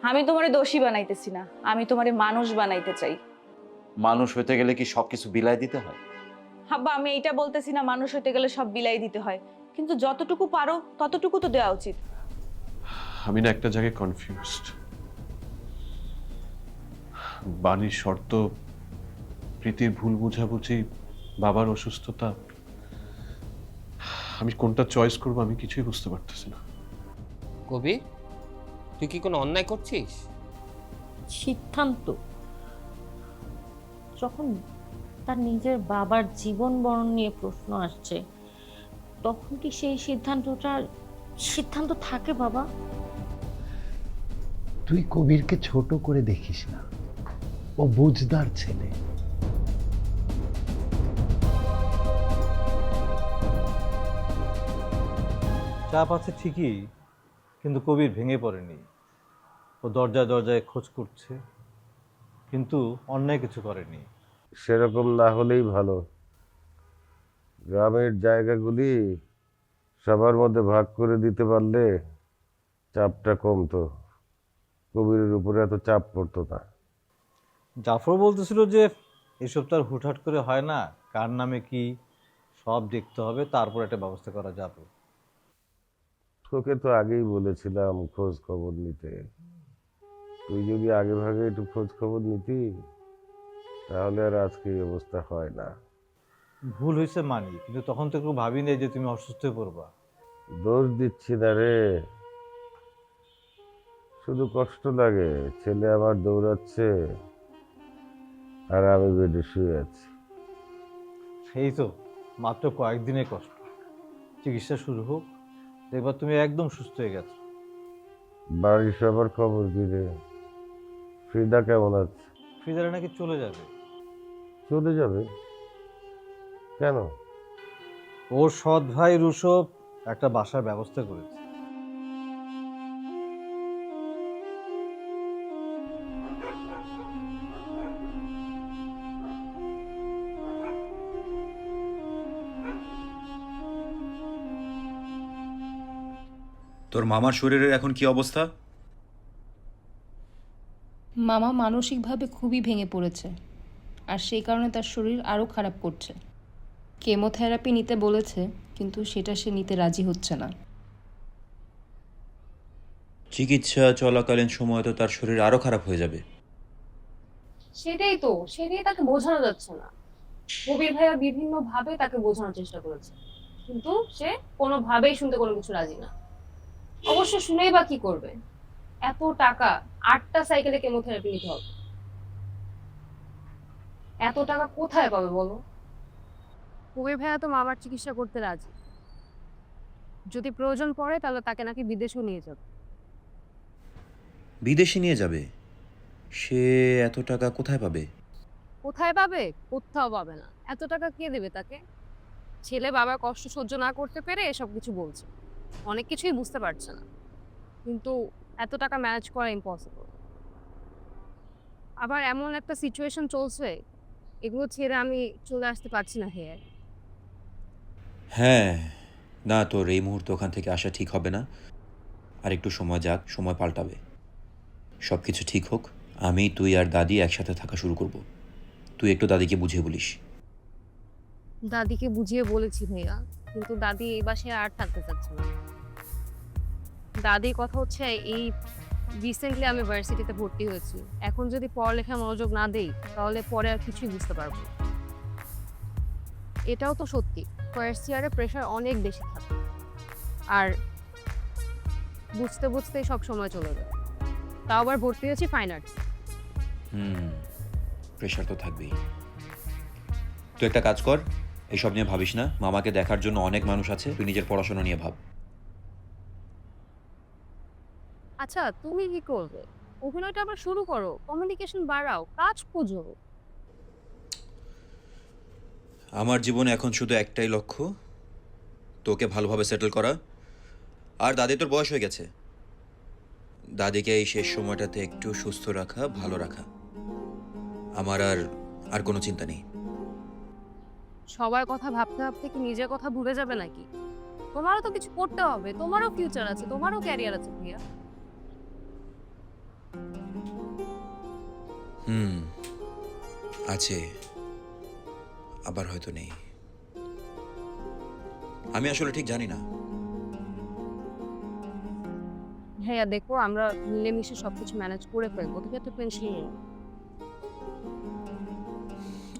আমি তোমারে দোষী বানাইতেছি না, আমি তোমারে মানুষ বানাইতে চাই। মানুষ হইতে গেলে কি সবকিছু বিলাই দিতে হয়? হাব্বা, আমি এইটা বলতেছি না মানুষ হতে গেলে সব বিলাই দিতে হয়, কিন্তু যতটুকু পারো ততটুকু তো দেওয়া উচিত। আমি না একটা জায়গায় কনফিউজড। বাণীর শর্ত, প্রীতির ভুল বোঝাবুঝি, বাবার অসুস্থতা, আমি কোনটা চয়েস করবো আমি কিছুই বুঝতে পারতেছি না। কবির, তুই কি কোনো অন্যায় করছিস? সিদ্ধান্ত যখন তার নিজের বাবার জীবন বরণ নিয়ে প্রশ্ন আসছে, তখন কি সেই সিদ্ধান্ত থাকে বাবা? তুই কবিরকে ছোট করে দেখিস না, ও বুঝদার ছেলে। চাপ আছে ঠিকই, কিন্তু কবির ভেঙে পড়েনি। ও দরজায় দরজায় খোঁজ করছে, কিন্তু অন্যায় কিছু করেনি। সেরকম না হলেই ভালো। গ্রামের জায়গাগুলি সবার মধ্যে ভাগ করে দিতে পারলে চাপটা কমতো, কবিরের উপরে এত চাপ পড়তো না। জাফর বলতেছিল যে এসব তার হুটহাট করে হয় না, কার নামে কি সব দেখতে হবে, তারপর একটা ব্যবস্থা করা যাবে। তোকে তো আগেই বলেছিলাম খোঁজ খবর নিতে। তুই যদি আগে ভাগে একটু খোঁজ খবর নিতি তাহলে আর আজকে এই অবস্থা হয় না। ভুল হয়েছে মানি, কিন্তু তখন তো একটু ভাবি নেই যে তুমি অসুস্থ হয়ে পড়বা। দোষ দিচ্ছি না রে, শুধু কষ্ট লাগে। ছেলে আমার দৌড়াচ্ছে আর আমি বেডে শুয়ে আছি। সেই তো মাত্র কয়েকদিনের কষ্ট, চিকিৎসা শুরু হোক, দেখবা তুমি একদম সুস্থ হয়ে গেছো। বাড়ির সবার খবর কি রে? ফ্রিদা কেমন আছে? ফ্রিজারে নাকি চলে যাবে। চলে যাবে কেন? ওর সৎ ভাই রুশব একটা বাসার ব্যবস্থা করেছে। তোর মামার শরীরের এখন কি অবস্থা? মামা মানসিকভাবে খুবই ভেঙে পড়েছে, আর সেই কারণে তার শরীর আরও খারাপ করছে। কেমোথেরাপি নিতে বলেছে, কিন্তু সেটা সে নিতে রাজি হচ্ছে না। চিকিৎসা চলাকালীন সময় তো তার শরীর আরো খারাপ হয়ে যাবে। সেটাই তাকে বোঝানো যাচ্ছে না। কবির ভাইয়া বিভিন্ন ভাবে তাকে বোঝানোর চেষ্টা করেছে, কিন্তু সে কোনোভাবেই শুনতে কোনো কিছু রাজি না। অবশ্য শুনেই বা কি করবে? এত টাকা, 8টা সাইকেলে কেমোথেরাপি নিতে হবে, এত টাকা কোথায় পাবে বলো? কবির ভাইয়া তো মামার চিকিৎসা করতে রাজি, যদি প্রয়োজন পড়ে তাহলে তাকে নাকি বিদেশেও নিয়ে যাবে। বিদেশে নিয়ে যাবে? সে এত টাকা কোথায় পাবে? কোথায় পাবে? কোথাও পাবে না। এত টাকা কে দেবে তাকে? ছেলে বাবার কষ্ট সহ্য না করতে পেরে এসব কিছু বলছে, অনেক কিছুই বুঝতে পারছে না, কিন্তু এত টাকা ম্যানেজ করা ইম্পসিবল। আবার এমন একটা সিচুয়েশন চলছে, এগুলো ছেড়ে আমি চলে আসতে পারছি না। হ্যাঁ, না তোর এই মুহূর্তে ওখান থেকে আসা ঠিক হবে না। আর একটু সময় যাক, সময় পাল্টাবে, সব কিছু ঠিক হোক। আমি, তুই আর দাদি একসাথে থাকা শুরু করব। তুই একটু দাদিকে বুঝিয়ে বলিস। দাদিকে বুঝিয়ে বলেছি ভাইয়া, কিন্তু দাদি এই বাসায় আর থাকতে চাচ্ছে না। দাদির কথা হচ্ছে, এই রিসেন্টলি আমি ভার্সিটিতে ভর্তি হয়েছি, এখন যদি পড়ালেখায় মনোযোগ না দেই তাহলে পরে আর কিছুই বুঝতে পারবো না। এটাও তো সত্যি, ফার্স্ট ইয়ারে প্রেশার অনেক বেশি থাকে, আর বুঝতে বুঝতেই সব সময় চলে যায়। তাও আবার ভর্তি হয়েছি ফাইন আর্টস। প্রেশার তো থাকবেই। তুই একটা কাজ কর, এইসব নিয়ে ভাবিস না। মামাকে দেখার জন্য অনেক মানুষ আছে, তুই নিজের পড়াশোনা নিয়ে ভাব। আচ্ছা, তুমি কি করবে? অভিনয়টা আবার শুরু করো, কমিউনিকেশন বাড়াও, কাজ খোঁজো। আমার জীবনে এখন শুধু একটাই লক্ষ্য, তোকে ভালোভাবে সেটেল করা। আর দাদি তোর বয়স হয়ে গেছে, দাদিকে এই শেষ সময়টাতে একটু সুস্থ রাখা, ভালো রাখা। আমার আর কোনো চিন্তা নেই। সবার কথা ভাবতে ভাবতে কি নিজের কথা ভুলে যাবে নাকি? তোমারও তো কিছু করতে হবে, তোমারও ফিউচার আছে, তোমারও ক্যারিয়ার আছে ভাইয়া। আছে, আবার হয়তো নেই। আমি আসলে ঠিক জানি না। হ্যাঁ দেখো, আমরা মিলেমিশে সবকিছু ম্যানেজ করে ফেলবো, তুমি এত টেনশন নিও না।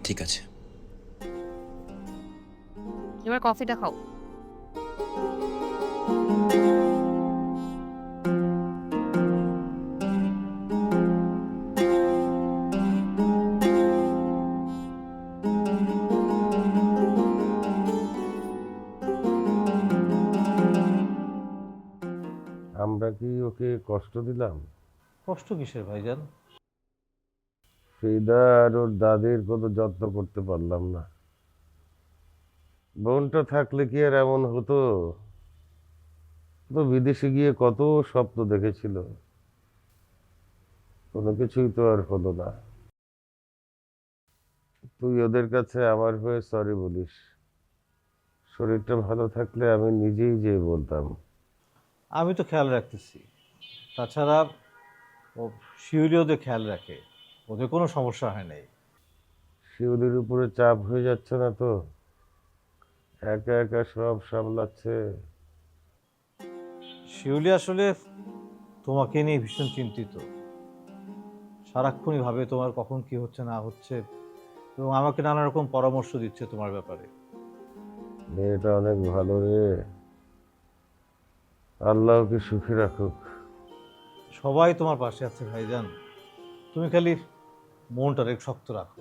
ঠিক আছে। এবার কফিটা খাও। আমরা কি ওকে কষ্ট দিলাম? কষ্ট কিসের ভাইজান? ফ্রিদা আর ওর দাদির কোনো যত্ন করতে পারলাম না। বোনটা থাকলে কি আর এমন হতো? তো বিদেশে গিয়ে কত স্বপ্ন দেখেছিল, কোনো কিছুই তো আর হলো না। তুই ওদের কাছে আমার হয়ে সরি বলিস। শরীরটা ভালো থাকলে আমি নিজেই যেয়ে বলতাম। আমি তো খেয়াল রাখতেছি, তাছাড়া ও শিউলি ওদের খেয়াল রাখে, ওদের কোনো সমস্যা হয় নাই। শিউলির উপরে চাপ হয়ে যাচ্ছে না তো? একা একা সব সামলাচ্ছে। শিউলি আসলে তোমাকে নিয়ে ভীষণ চিন্তিত, সারাক্ষণই ভাবে তোমার কখন কি হচ্ছে না হচ্ছে, এবং আমাকে নানা রকম পরামর্শ দিচ্ছে তোমার ব্যাপারে। মেয়েটা অনেক ভালো রে, আল্লাহ ওকে সুখী রাখুক। সবাই তোমার পাশে আছে ভাইজান, তুমি খালি মনটা রেখ শক্ত রাখো।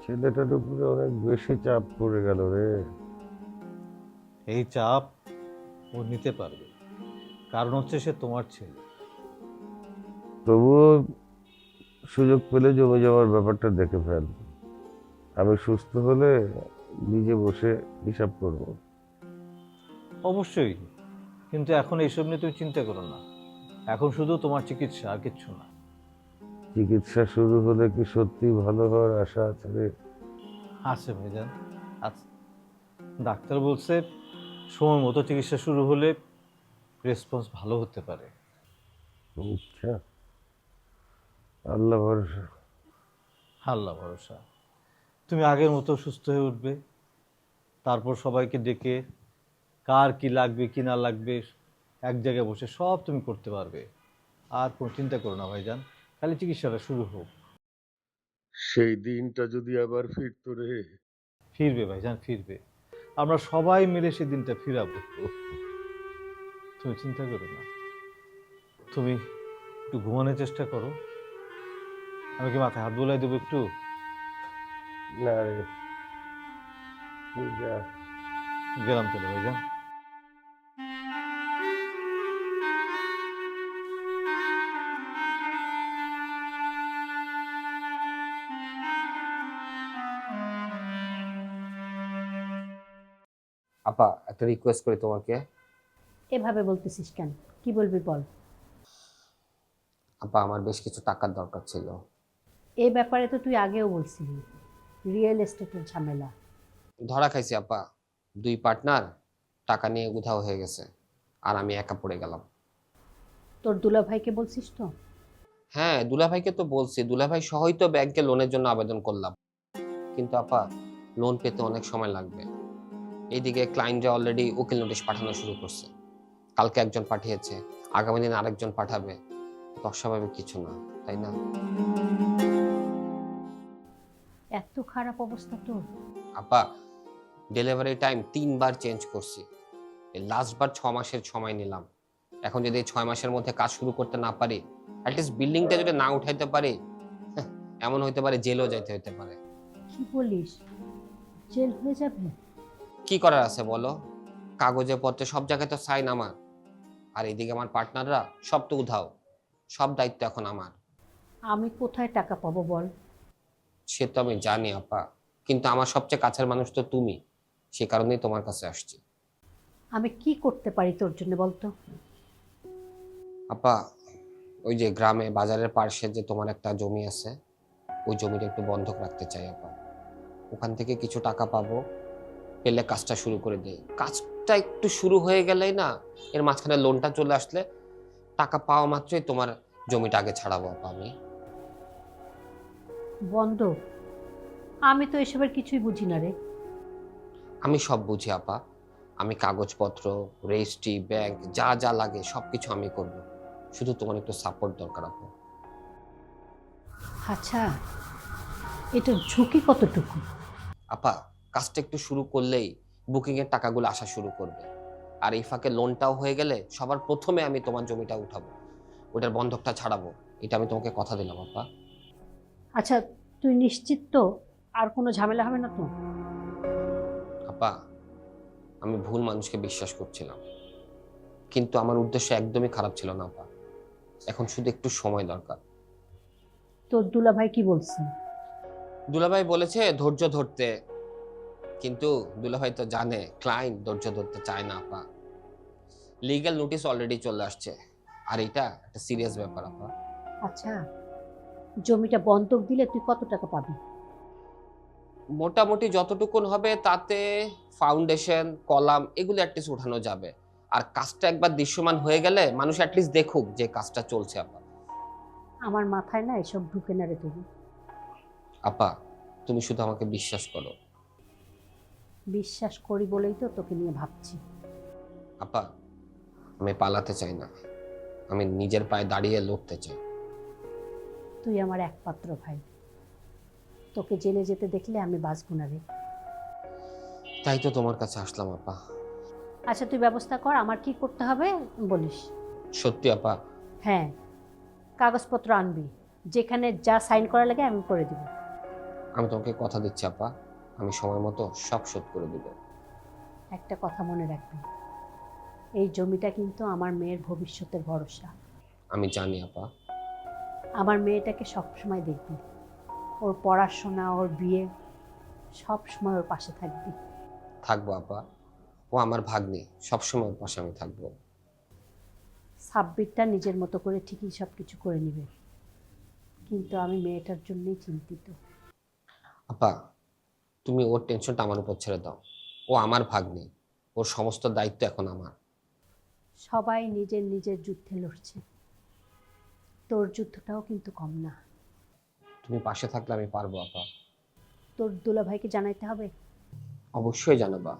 ছেলেটার উপরে অনেক বেশি চাপ পড়ে গেল রে। এই চাপ ও নিতে পারবে, কারণ হচ্ছে সে তোমার ছেলে। তবুও সুযোগ পেলে জমি জমার ব্যাপারটা দেখে ফেল। আমি সুস্থ হলে নিজে বসে হিসাব করব। অবশ্যই, কিন্তু এখন এইসব নিয়ে তুমি চিন্তা করো না, এখন শুধু তোমার চিকিৎসা, আর কিচ্ছু না। চিকিৎসা শুরু হলে কি সত্যি ভালো হওয়ার আশা আছে রে? আছে ভাইজান, আছে। ডাক্তার বলছে সময় মতো চিকিৎসা শুরু হলে রেসপন্স ভালো হতে পারে। আচ্ছা, আল্লাহ ভরসা। আল্লাহ ভরসা। তুমি আগের মতো সুস্থ হয়ে উঠবে, তারপর সবাইকে ডেকে কার কি লাগবে কি না লাগবে এক জায়গায় বসে সব তুমি করতে পারবে। আর কোনো চিন্তা করো না ভাইজান, খালি চিকিৎসাটা শুরু হোক। সেই দিনটা যদি আবার ফিরতো রে। ফিরবে ভাইজান, ফিরবে। আমরা সবাই মিলে সেই দিনটা ফিরাবো, তুমি চিন্তা করো না। তুমি একটু ঘুমানোর চেষ্টা করো। আমি কি মাথায় হাত বোলাই দেবো একটু? না রে, তুই যা। গেলাম চলে ভাইজান। আপা, একটা রিকোয়েস্ট করি তোমাকে। এভাবে বলতেছিস কেন? কি বলবি বল। আপা, আমার বেশ কিছু টাকার দরকার ছিল। এই ব্যাপারে তো তুই আগেও বলছিলি, রিয়েল এস্টেটের ঝামেলা। ধরা খাইছি আপা, দুই পার্টনার টাকা নিয়ে উধাও হয়ে গেছে, আর আমি একা পড়ে গেলাম। তোর দুলাভাইকে বলছিস তো? হ্যাঁ, দুলাভাইকে তো বলছি, দুলাভাই সহই তো ব্যাংকে লোনের জন্য আবেদন করলাম, কিন্তু আপা লোন পেতে অনেক সময় লাগবে। এইদিকে ক্লায়েন্টরা অলরেডি উকিল নোটিশ পাঠানো শুরু করছে, কালকে একজন পাঠিয়েছে, আগামী দিন আরেকজন পাঠাবে। তো অস্বাভাবিক কিছু না, তাই না? এত খারাপ অবস্থা তোর? আপা, ডেলিভারি টাইম 3 বার চেঞ্জ করছি, লাস্ট বার 6 মাসের সময় নিলাম। এখন যদি 6 মাসের মধ্যে কাজ শুরু করতে না পারি, অ্যাটলিস্ট বিল্ডিংটা যদি না উঠাইতে পারি, এমন হইতে পারে জেলও যাইতে হইতে পারে। কি বলিস? জেল হয়ে যাবে? কি করার আছে বলো? কাগজে পত্রে সব জায়গায় তো সাইন আমার, আর এইদিকে আমার পার্টনাররা সব তো উধাও, সব দায়িত্ব এখন আমার। আমি কোথায় টাকা পাবো বল? সে তো আমি জানি আপা, কিন্তু আমার সবচেয়ে কাছের মানুষ তো তুমি, সে কারণেই তোমার কাছে আসছি। আমি কি করতে পারি তোর জন্য বলতো? আপা, ওই যে গ্রামে বাজারের পাশে যে তোমার একটা জমি আছে, ওই জমিটা একটু বন্ধক রাখতে চাই আপা। ওখান থেকে কিছু টাকা পাবো, পেলে কাজটা শুরু করে দেই। কাজটা একটু শুরু হয়ে গেলেই না, এর মাঝখানে লোনটা চলে আসলে টাকা পাওয়া মাত্রই তোমার জমিটা আগে ছাড়াবো আপা আমি। বন্ধ? আমি তো এসবের কিছুই বুঝি না রে। আমি সব বুঝি আপা। আমি কাগজপত্র, রেজিস্ট্রি, ব্যাংক যা যা লাগে সবকিছু আমি করব। শুধু তোমার একটু সাপোর্ট দরকার আপা। আচ্ছা, এটার ঝুঁকি কতটুকু? আপা, কাজটা একটু শুরু করলেই বুকিং এর টাকাগুলো আসা শুরু করবে। আর এই ফাঁকে লোনটাও হয়ে গেলে সবার প্রথমে আমি তোমার জমিটা উঠাবো, ওটার বন্ধকটা ছাড়াবো। এটা আমি তোমাকে কথা দিলাম আপা। আচ্ছা, তুই নিশ্চিত তো আর কোনো ঝামেলা হবে না তো? আপা, আমি ভুল মানুষকে বিশ্বাস করছিলাম, কিন্তু আমার উদ্দেশ্য একদমই খারাপ ছিল না আপা। এখন শুধু একটু সময় দরকার। তোর দুলাভাই কি বলছে? দুলাভাই বলেছে ধৈর্য ধরতে, কিন্তু দুলাভাই তো জানে ক্লায়েন্ট ধৈর্য ধরতে চায় না আপা। লিগ্যাল নোটিশ অলরেডি চলে আসছে, আর এটা একটা সিরিয়াস ব্যাপার আপা। আচ্ছা, জমিটা বন্ধক দিলে তুই কত টাকা পাবি? মোটামুটি যতটুকুন হবে তাতে ফাউন্ডেশন, কলাম এগুলো অ্যাটলিস্ট উঠানো যাবে। আর কাজটা একবার দৃশ্যমান হয়ে গেলে মানুষ অ্যাটলিস্ট দেখুক যে কাজটা চলছে আপা। আমার মাথায় না এসব ঢুকে না রে তুই। আপা, তুমি শুধু আমাকে বিশ্বাস করো। বিশ্বাস করি বলেই তো তোকে নিয়ে ভাবছি। আপা, আমি পালাতে চাই না, আমি নিজের পায়ে দাঁড়িয়ে লড়তে চাই। তুই আমার একমাত্র ভাই, তোকে জেলে যেতে দেখলে আমি বাঁচবো না রে। তাই তো তোমার কাছে আসলাম আপা। আচ্ছা, তুই ব্যবস্থা কর, আমার কি করতে হবে বলিস। সত্যি আপা? হ্যাঁ, কাগজপত্র আনবি, যেখানে যা সাইন করা লাগে আমি করে দিব। আমি তোমাকে কথা দিচ্ছি আপা, আমি সময় মতো সব শোধ করে দিব। একটা কথা মনে রাখবি, এই জমিটা কিন্তু আমার মেয়ের ভবিষ্যতের ভরসা। আমি জানি আপা। আমার মেয়েটাকে সবসময় দেখবি, ওর পড়াশোনা, ওর বিয়ে, সব সময় ওর পাশে থাকবি। থাকবো আপা, ও আমার ভাগ্নি, সবসময় ওর পাশে আমি থাকবো। সাব্বিরটা নিজের মতো করে ঠিকই সব কিছু করে নেবে, কিন্তু আমি মেয়েটার জন্যই চিন্তিত। আপা, তুমি ওর টেনশনটা আমার উপর ছেড়ে দাও। ও আমার ভাগ্নি, ওর সমস্ত দায়িত্ব এখন আমার। সবাই নিজের নিজের যুদ্ধে লড়ছে, তোর যুদ্ধটাও কিন্তু কম না। তুমি পাশে থাকলে আমি পারবো আপা। তোর দুলাভাইকে জানাইতে হবে। অবশ্যই জানাবা,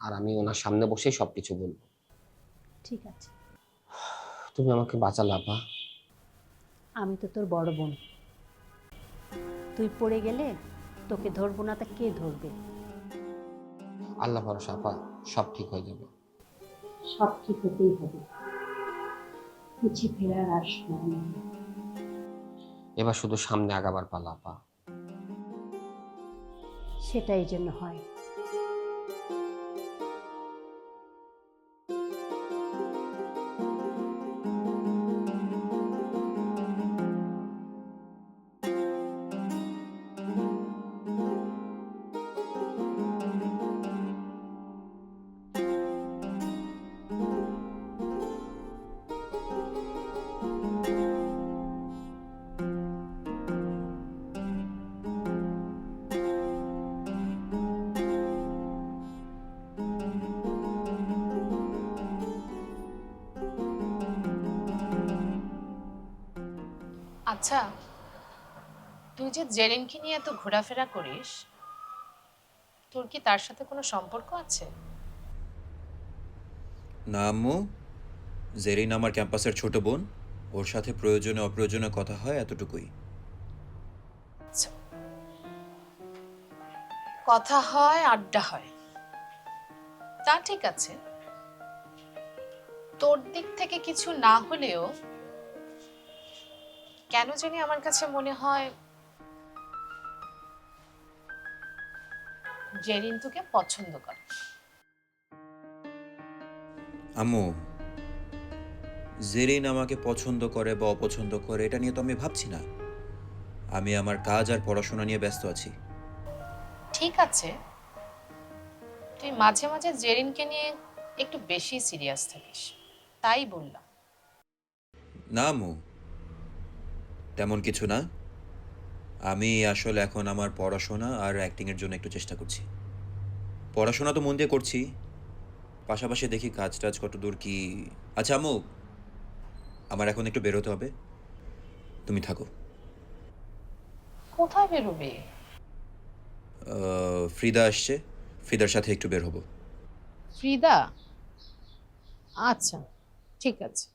আর আমি ওনার সামনে বসেই সবকিছু বলবো। ঠিক আছে। তুমি আমাকে বাঁচালে আপা। আমি তো তোর বড় বোন, তুই পড়ে গেলে তোকে ধরবো না তা কে ধরবে? আল্লাহ ভরসা আপা, সব ঠিক হয়ে যাবে। সব ঠিক হতেই হবে, কিছু ফেরার আর সময় নেই। এবার শুধু সামনে আগাবার পালা আপা। সেটাই যেন হয়। আচ্ছা, তুই যে জেরিনকে নিয়ে এত ঘোরাফেরা করিস, তোর কি তার সাথে কোনো সম্পর্ক আছে? না আম্মু, জেরিন আমার ক্যাম্পাসের ছোট বোন, ওর সাথে প্রয়োজনে অপ্রয়োজনে কথা হয়, এতটুকুই। আচ্ছা, কথা হয়, আড্ডা হয়, তা ঠিক আছে। তোর দিক থেকে কিছু না হলেও কেন জানি আমার কাছে মনে হয় জেরিন তোকে পছন্দ করে। আম্মু, জেরিন আমাকে পছন্দ করে বা অপছন্দ করে এটা নিয়ে তো আমি ভাবছি না। আমি আমার কাজ আর পড়াশোনা নিয়ে ব্যস্ত আছি। ঠিক আছে, তুই মাঝে মাঝে জেরিনকে নিয়ে একটু বেশি সিরিয়াস থাকিস, তাই বললাম। না আম্মু, তেমন কিছু না। আমি আসলে এখন আমার পড়াশোনা আর অ্যাক্টিংয়ের জন্য একটু চেষ্টা করছি। পড়াশোনা তো মন দিয়ে করছি, পাশাপাশি দেখি কাজ টাজ কত দূর কি। আচ্ছা আম্মু, আমার এখন একটু বেরোতে হবে, তুমি থাকো। কোথায় বেরোবে? ফ্রিদা আসছে, ফ্রিদার সাথে একটু বের হবো। ফ্রিদা? আচ্ছা, ঠিক আছে।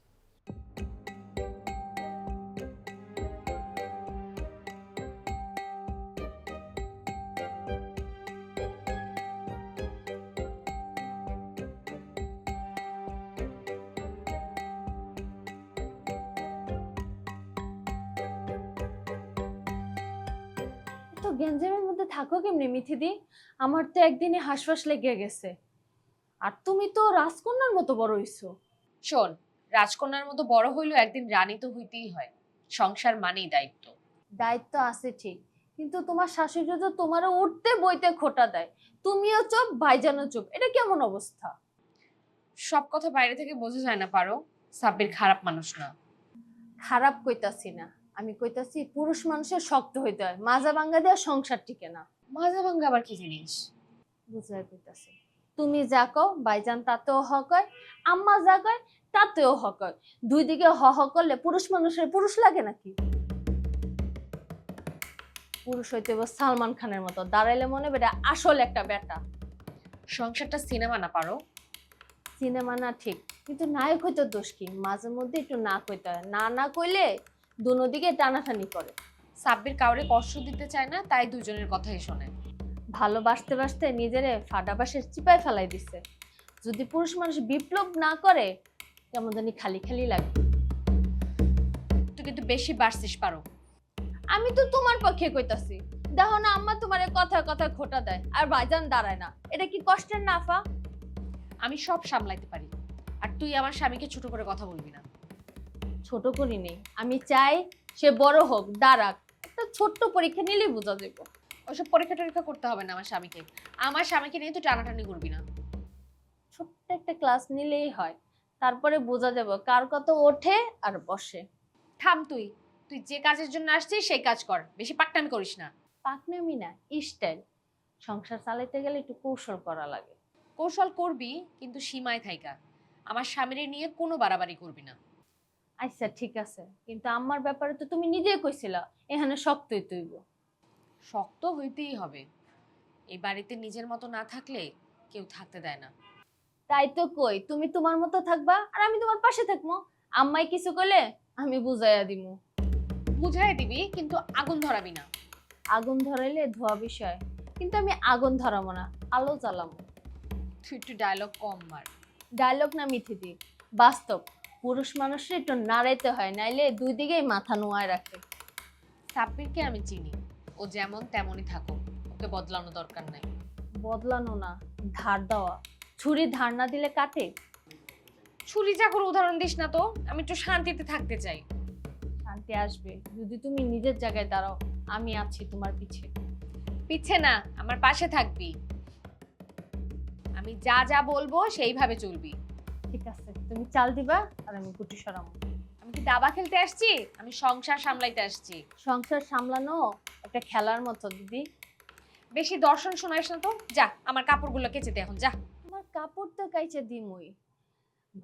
তো গেঞ্জামের মধ্যে থাকো কেমনি মিথিদি? আমার তো একদিনে হাঁসফাঁস লেগে গেছে। আর তুমি তো রাজকন্যার মতো বড় হইছো। শোন, রাজকন্যার মতো বড় হইলেও একদিন রানী তো হইতেই হয়। সংসার মানেই দায়িত্ব। দায়িত্ব আছে ঠিক, কিন্তু তোমার শাশুড়ি তো তোমারও উঠতে বইতে খোটা দেয়। তুমিও চুপ, ভাইজানও চুপ, এটা কেমন অবস্থা? সব কথা বাইরে থেকে বোঝা যায় না পারো। সাব্বির খারাপ মানুষ না। খারাপ কইতাছি না, আমি কইতাছি পুরুষ মানুষের শক্ত হইতে হয়, মাজা ভাঙ্গা দেওয়া সংসার টিকে না। মাজা ভাঙ্গা আবার কি জিনিস? বুঝাই কইতাছি, তুমি যা কও ভাইজান তাতেও হক হয়, আম্মা যা কয় তাতেও হক হয়। দুই দিকে হ হ করলে পুরুষ মানুষের পুরুষ লাগে নাকি? পুরুষ হইতে হবে সালমান খানের মতো, দাঁড়াইলে মনে বেটা আসল একটা বেটা। সংসারটা সিনেমা না পারো। সিনেমা না ঠিক, কিন্তু নায়ক হইতে দোষ কি? মাঝে মধ্যে একটু না কইতে হয়, না না কইলে দুনো দিকে টানাটানি করে। সাব্বির কাউরে কষ্ট দিতে চায় না, তাই দুজনের কথাই শোনে। ভালোবাসতে বাসতে নিজেরে ফাটাবাসের চিপায় ফেলাই দিছে। যদি পুরুষ মানুষ বিপ্লব না করে কেমন জানি খালি খালি লাগে। তুই কিন্তু বেশি বাড়ছিস পারো। আমি তো তোমার পক্ষে কইতাছি, দেখো না আম্মা তোমারে কথা কথা খোটা দেয় আর ভাইজান দাঁড়ায় না, এটা কি কষ্টের নাফা? আমি সব সামলাইতে পারি, আর তুই আমার স্বামীকে ছোট করে কথা বলবি না। ছোট করি নেই, আমি চাই সে বড় হোক, দাঁড়াক, একটা ছোট্ট পরীক্ষা নিলেই বোঝা যাবে। ওইসব পরীক্ষা টরীক্ষা করতে হবে না আমার স্বামীকে। আমার স্বামীকে নিয়ে তুই টানাটানি করবি না। ছোট্ট একটা ক্লাস নিলেই হয়, তারপরে বোঝা যাবে কার কত ওঠে আর বসে। থাম তুই, তুই যে কাজের জন্য আসছিস সেই কাজ কর, বেশি পাকনামি করিস না। পাকনামি না, স্টাইল। সংসার চালাইতে গেলে একটু কৌশল করা লাগে। কৌশল করবি, কিন্তু সীমায় থাইকা। আমার স্বামীরে নিয়ে কোনো বাড়াবাড়ি করবি না। আচ্ছা ঠিক আছে, কিন্তু আমার ব্যাপারে তো তুমি নিজেই কইছিলা এখানে শক্তই তুইব। শক্ত হইতেই হবে। এই বাড়িতে নিজের মতো না থাকলে কেউ থাকতে দেয় না। তাই তো কই, তুমি তোমার মতো থাকবা আর আমি তোমার পাশে থাকবো। আম্মাই কিছু করলে আমি বুঝাইয়া দিমু। বুঝাই দিবি, কিন্তু আগুন ধরাবি না। আগুন ধরাইলে ধোয়া বিষয়, কিন্তু আমি আগুন ধরাবো না, আলো জ্বালাবো। তুই একটু ডায়লগ কম মার। ডায়লগ না মিথিদি, বাস্তব। পুরুষ মানুষের একটু নাড়াইতে হয়, নাইলে দুই দিকেই মাথা নোয়ায় রাখে। সাব্বিরকে আমি চিনি, ও যেমন তেমনই থাকো, ওকে বদলানো দরকার নাই। বদলানো না, ধার দেওয়া। ছুরি ধার না দিলে কাটে? ছুরি চাকুর উদাহরণ দিস না তো, আমি একটু শান্তিতে থাকতে চাই। শান্তি আসবে যদি তুমি নিজের জায়গায় দাঁড়াও। আমি আছি তোমার পিছে। পিছে না, আমার পাশে থাকবি। আমি যা যা বলবো সেইভাবে চলবি। ঠিক আছে, তুমি চাল দিবা আর আমি গুটি সরাবো। আমি কি দাবা খেলতে আসছি? আমি সংসার সামলাইতে আসছি। সংসার সামলানো একটা খেলার মতো দিদি। বেশি দর্শন শোনাইস না তো, যা আমার কাপড়গুলো কেচে দে এখন, যা। আমার কাপড় তো কাইচে দিমই।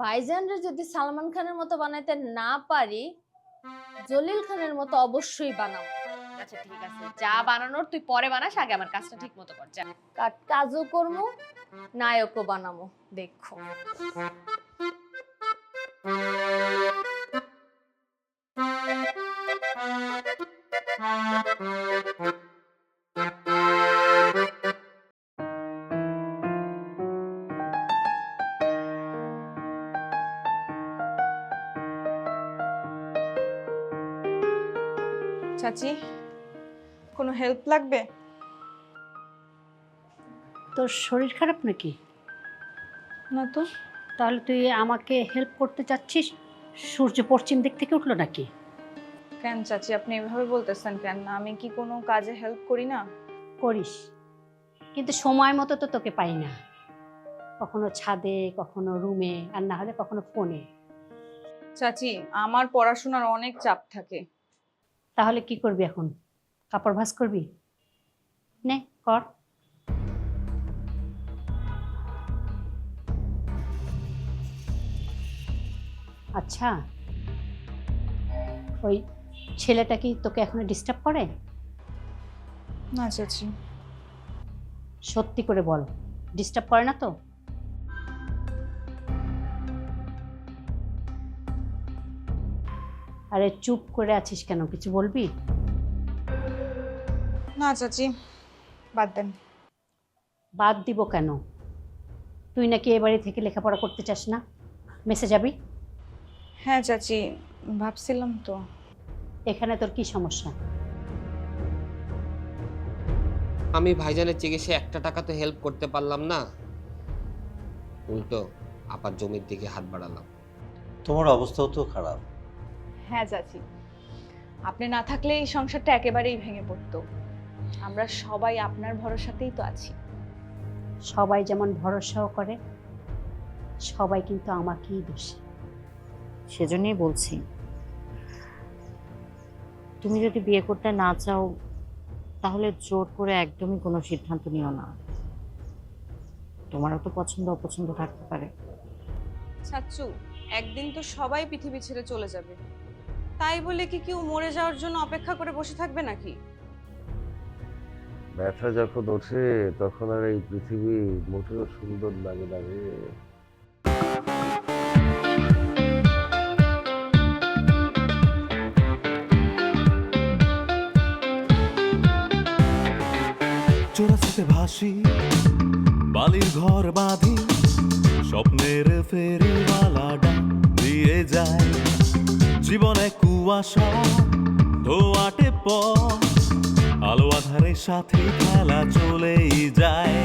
ভাইজানরে যদি সালমান খানের মতো বানাইতে না পারি, জলিল খানের মতো অবশ্যই বানাবো। আচ্ছা ঠিক আছে, যা বানানোর তুই পরে বানাস, আগে আমার কাজটা ঠিক মতো কর, যা। কাজও করবো, নায়কও বানাবো, দেখো। চাচি, কোনো হেল্প লাগবে? তোর শরীর খারাপ নাকি? না তো। তাহলে তুই আমাকে হেল্প করতে চাচ্ছিস? সূর্য পশ্চিম দিক থেকে উঠলো নাকি? কেন চাচি আপনি এভাবে বলতেছেন কেন? আমি কি কোনো কাজে হেল্প করি না? করিস, কিন্তু সময় মতো তো তোকে পাই না। কখনো ছাদে, কখনো রুমে, আর না হলে কখনো ফোনে। চাচি আমার পড়াশোনার অনেক চাপ থাকে। তাহলে কি করবি এখন? কাপড় ভাঁজ করবি? নে কর। আচ্ছা, ওই ছেলেটা কি তোকে এখনো ডিস্টার্ব করে? না চাচি। সত্যি করে বল, ডিস্টার্ব করে না তো? আরে চুপ করে আছিস কেন, কিছু বলবি? না চাচি, বাদ দেন। বাদ দিব কেন? তুই নাকি এ বাড়ি থেকে লেখাপড়া করতে চাস না? মেসে যাবি? হ্যাঁ চাচি, ভাবছিলাম তো। এখানে তোর কি সমস্যা? আমি ভাইজানের চিকিৎসায় একটা টাকা তো হেল্প করতে পারলাম না, উল্টো আপার জমির দিকে হাত বাড়ালাম। তোমার অবস্থাও তো খারাপ। হ্যাঁ চাচি, আপনি না থাকলে এই সংসারটা একেবারেই ভেঙে পড়তো। আমরা সবাই আপনার ভরসাতেই তো আছি। সবাই যেমন ভরসাও করে, সবাই কিন্তু আমাকেই দোষী। সেজন্যই বলছি, তুমি যদি বিয়ে করতে না চাও তাহলে জোর করে একদমই কোনো সিদ্ধান্ত নিও না। তোমারও তো পছন্দ অপছন্দ থাকতে পারে। চাচু, একদিন তো সবাই পৃথিবী ছেড়ে চলে যাবে, তাই বলে কি কেউ মরে যাওয়ার জন্য অপেক্ষা করে বসে থাকবে নাকি? ব্যথা যখন ওঠে তখন আর এই পৃথিবী মোটেও সুন্দর লাগে না রে। চোরাস্রোতে ভাসি, বালির ঘর বাঁধি, স্বপ্নের ফেরিওয়ালাটা দিয়ে যায় জীবনে কুয়াশা ধোয়াটে পথ, আলো আধারের সাথে খেলা চলেই যায়।